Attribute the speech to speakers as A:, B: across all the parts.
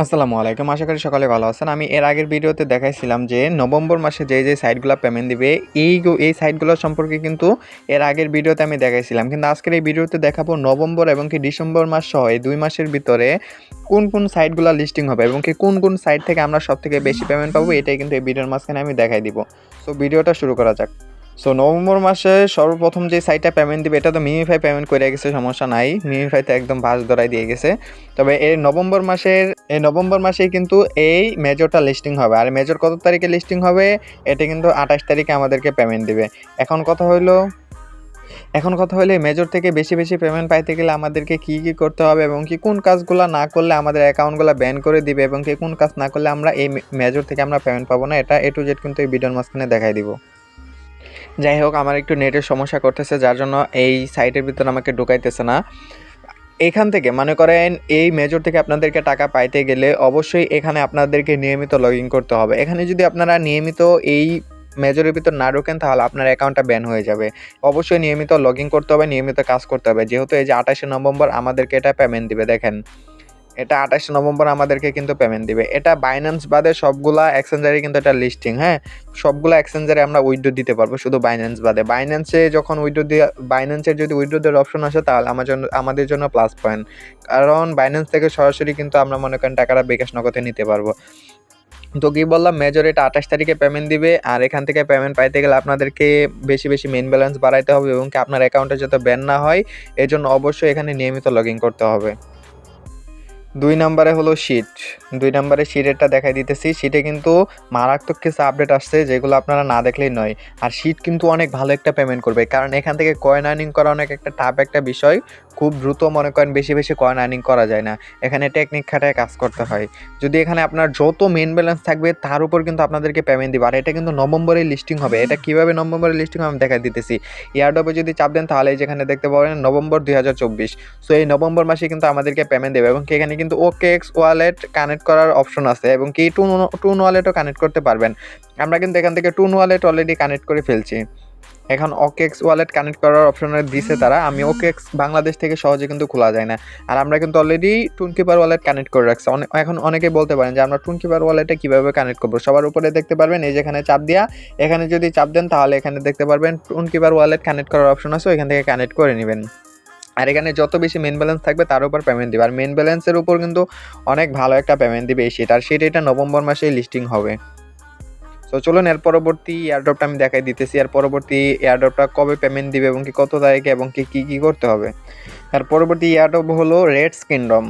A: আসসালামু আলাইকুম। আশা করি সকলে ভালো আছেন। আমি এর আগের ভিডিওতে দেখাইছিলাম যে নভেম্বর মাসে যে সাইটগুলা পেমেন্ট দিবে এই সাইটগুলো সম্পর্কে কিন্তু এর আগের ভিডিওতে আমি দেখাইছিলাম। কিন্তু আজকের এই ভিডিওতে দেখাবো নভেম্বর এবং কি ডিসেম্বর মাস সহ এই ২ মাসের ভিতরে কোন সাইটগুলা লিস্টিং হবে এবং কি কোন সাইট থেকে আমরা সবথেকে বেশি পেমেন্ট পাবো এটাই কিন্তু এই ভিডিওর মাঝখানে আমি দেখাই দিব। সো ভিডিওটা শুরু করা যাক। সো নভেম্বর মাসে সর্বপ্রথম যে সাইটটা পেমেন্ট দিবে এটা তো মিমিফাই পেমেন্ট করে গেছে, সমস্যা নাই। মিমিফাইতে একদম বাস ধরাই দিয়ে গেছে। তবে নভেম্বর মাসেই কিন্তু এই মেজরটা লিস্টিং হবে। আর মেজর কত তারিখে লিস্টিং হবে? এটা কিন্তু ২৮ তারিখে আমাদেরকে পেমেন্ট দিবে। এখন কথা হইলো এই মেজর থেকে বেশি পেমেন্ট পাইতে গেলে আমাদেরকে কি করতে হবে এবং কি কোন কাজগুলা না করলে আমাদের অ্যাকাউন্টগুলা ব্যান করে দিবে এবং কি কোন কাজ না করলে আমরা এই মেজর থেকে আমরা পেমেন্ট পাবো না, এটা A to Z কিন্তু এই ভিডিওর মাঝখানে দেখাই দিব। যাই হোক, আমার একটু নেটের সমস্যা করতেছে, যার জন্য এই সাইটের ভিতর আমাকে ঢুকাইতেছে না। এখান থেকে মনে করেন এই মেজর থেকে আপনাদেরকে টাকা পাইতে গেলে অবশ্যই এখানে আপনাদেরকে নিয়মিত লগ ইন করতে হবে। এখানে যদি আপনারা নিয়মিত এই মেজরের ভিতর না ঢোকেন তাহলে আপনার অ্যাকাউন্টটা ব্যান হয়ে যাবে। অবশ্যই নিয়মিত লগ ইন করতে হবে, নিয়মিত কাজ করতে হবে। যেহেতু এই যে ২৮শে নভেম্বর আমাদেরকে এটা পেমেন্ট দিবে, দেখেন এটা ২৮শে নভেম্বর আমাদেরকে কিন্তু পেমেন্ট দিবে। এটা বাইন্যান্স বাদে সবগুলা এক্সচেঞ্জারে কিন্তু এটা লিস্টিং, হ্যাঁ? সবগুলা এক্সচেঞ্জারে আমরা উইথড্র দিতে পারবো, শুধু বাইন্যান্স বাদে। বাইন্যান্সের যদি উইথড্র দেওয়ার অপশন আসে তাহলে আমাদের জন্য প্লাস পয়েন্ট। কারণ বাইন্যান্স থেকে সরাসরি কিন্তু আমরা মনে করেন টাকাটা বিকাশ নগদে নিতে পারবো। তো কি বললাম, মেজর এটা ২৮ তারিখে পেমেন্ট দিবে। আর এখান থেকে পেমেন্ট পাইতে গেলে আপনাদেরকে বেশি মেইন ব্যালেন্স বাড়াইতে হবে এবং কি আপনার অ্যাকাউন্টে যাতে ব্যান না হয় এজন্য অবশ্যই এখানে নিয়মিত লগ ইন করতে হবে। ২ নাম্বারে হলো শিট। ২ নাম্বারে শিটেরটা দেখাই দিতেছি। শিটে কিন্তু মারাত্মক কিছু আপডেট আসছে যেগুলো আপনারা না দেখলেই নয়। আর শিট কিন্তু অনেক ভালো একটা পেমেন্ট করবে, কারণ এখান থেকে কয়েন আর্নিং করা অনেক একটা টাফ একটা বিষয়। খুব দ্রুত মনে করেন বেশি কয়েন আর্নিং করা যায় না। এখানে টেকনিক খাটায় কাজ করতে হয়। যদি এখানে আপনার যত মেইন ব্যালেন্স থাকবে তার উপর কিন্তু আপনাদেরকে পেমেন্ট দিবে। আর এটা কিন্তু নভেম্বরেই লিস্টিং হবে। এটা কীভাবে নভেম্বরে লিস্টিং হবে আমি দেখাই দিতেছি। এয়ারড্রপে যদি চাপ দেন তাহলে যেখানে দেখতে পাবেন নভেম্বর ২০২৪। সো এই নভেম্বর মাসে কিন্তু আমাদেরকে পেমেন্ট দেবে এবং এখানে কিন্তু OKX ওয়ালেট কানেক্ট করার অপশন আছে এবং কি টুন ওয়ালেটও কানেক্ট করতে পারবেন। আমরা কিন্তু এখান থেকে টুন ওয়ালেট অলরেডি কানেক্ট করে ফেলছি। এখন OKX ওয়ালেট কানেক্ট করার অপশন দিছে তারা। আমি OKX বাংলাদেশ থেকে সহজে কিন্তু খোলা যায় না। আর আমরা কিন্তু অলরেডি টুনকিপার ওয়ালেট কানেক্ট করে রাখছি। এখন অনেকে বলতে পারেন যে আমরা টুনকিপার ওয়ালেটে কীভাবে কানেক্ট করবো? সবার উপরে দেখতে পারবেন এই যেখানে চাপ দিয়া, এখানে যদি চাপ দেন তাহলে এখানে দেখতে পারবেন টুনকিপার ওয়ালেট কানেক্ট করার অপশন আছে, এখান থেকে কানেক্ট করে নেবেন। আর এখানে যত বেশি মেন ব্যালেন্স থাকবে তার উপর পেমেন্ট দিবে। আর মেন ব্যালেন্সের উপর কিন্তু অনেক ভালো একটা পেমেন্ট দিবে এই শিট। আর শিট এটা নভেম্বর মাসেই লিস্টিং হবে। সো চলুন এর পরবর্তী এয়ারড্রপটা আমি দেখাই দিতেছি। আর পরবর্তী এয়ারড্রপটা কবে পেমেন্ট দিবে এবং কি কত তারিখে এবং কি করতে হবে। আর পরবর্তী এয়ারড্রপ হলো রেডস কিংডম।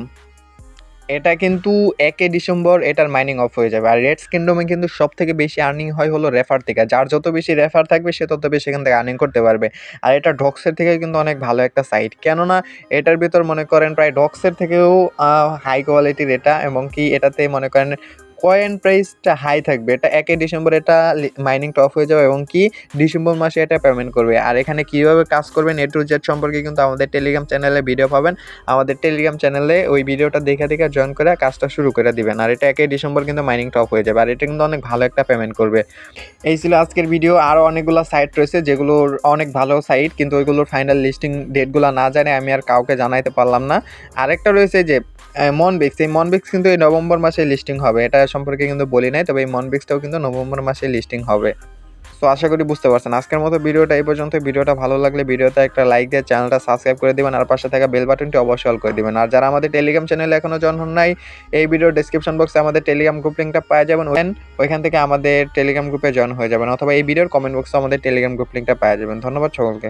A: এটা কিন্তু ১ ডিসেম্বর এটার মাইনিং অফ হয়ে যাবে। আর রেডস কিংডমে কিন্তু সবথেকে বেশি আর্নিং হয় হলো রেফার থেকে। যার যত বেশি রেফার থাকবে সে তত বেশি এখান থেকে আর্নিং করতে পারবে। আর এটা ডক্সের থেকে কিন্তু অনেক ভালো একটা সাইট। কেননা এটার ভিতর মনে করেন প্রায় ডক্সের থেকেও হাই কোয়ালিটির এটা এবং কি এটাতে মনে করেন কয়েন প্রাইসটা হাই থাকবে। এটা ১ ডিসেম্বর এটা মাইনিংটা অফ হয়ে যাবে এবং কি ডিসেম্বর মাসে এটা পেমেন্ট করবে। আর এখানে কীভাবে কাজ করবেন A to Z সম্পর্কে কিন্তু আমাদের টেলিগ্রাম চ্যানেলে ভিডিও পাবেন। আমাদের টেলিগ্রাম চ্যানেলে ওই ভিডিওটা দেখে জয়েন করে কাজটা শুরু করে দিবেন। আর এটা ১ ডিসেম্বর কিন্তু মাইনিংটা অফ হয়ে যাবে। আর এটা কিন্তু অনেক ভালো একটা পেমেন্ট করবে। এই ছিল আজকের ভিডিও। আরও অনেকগুলো সাইট রয়েছে যেগুলোর অনেক ভালো সাইট, কিন্তু ওইগুলোর ফাইনাল লিস্টিং ডেটগুলো না জানে আমি আর কাউকে জানাইতে পারলাম না। আরেকটা রয়েছে যে মনবিক্স। এই মনবিক্স কিন্তু এই নভেম্বর মাসে লিস্টিং হবে। এটা সম্পর্কে কিন্তু বলি নাই, তবে এই মনবিক্সটাও কিন্তু নভেম্বর মাসে লিস্টিং হবে। সো আশা করি বুঝতে পারছেন। আজকের মতো ভিডিওটা এই পর্যন্ত। ভিডিওটা ভালো লাগলে ভিডিওতে একটা লাইক দিয়ে চ্যানেলটা সাবস্ক্রাইব করে দিবেন আর পাশে থাকা বেল বাটনটি অবশ্যই অল করে দিবেন। আর যারা আমাদের টেলিগ্রাম চ্যানেলে এখনও জয়েন হন নাই, এই ভিডিওর ডেসক্রিপশন বক্সে আমাদের টেলিগ্রাম গ্রুপ লিঙ্কটা পেয়ে যাবেন। ওইখান থেকে আমাদের টেলিগ্রাম গ্রুপে জয়েন হয়ে যাবেন, অথবা এই ভিডিওর কমেন্ট বক্সে আমাদের টেলিগ্রাম গ্রুপ লিঙ্কটা পেয়ে যাবেন। ধন্যবাদ সকলকে।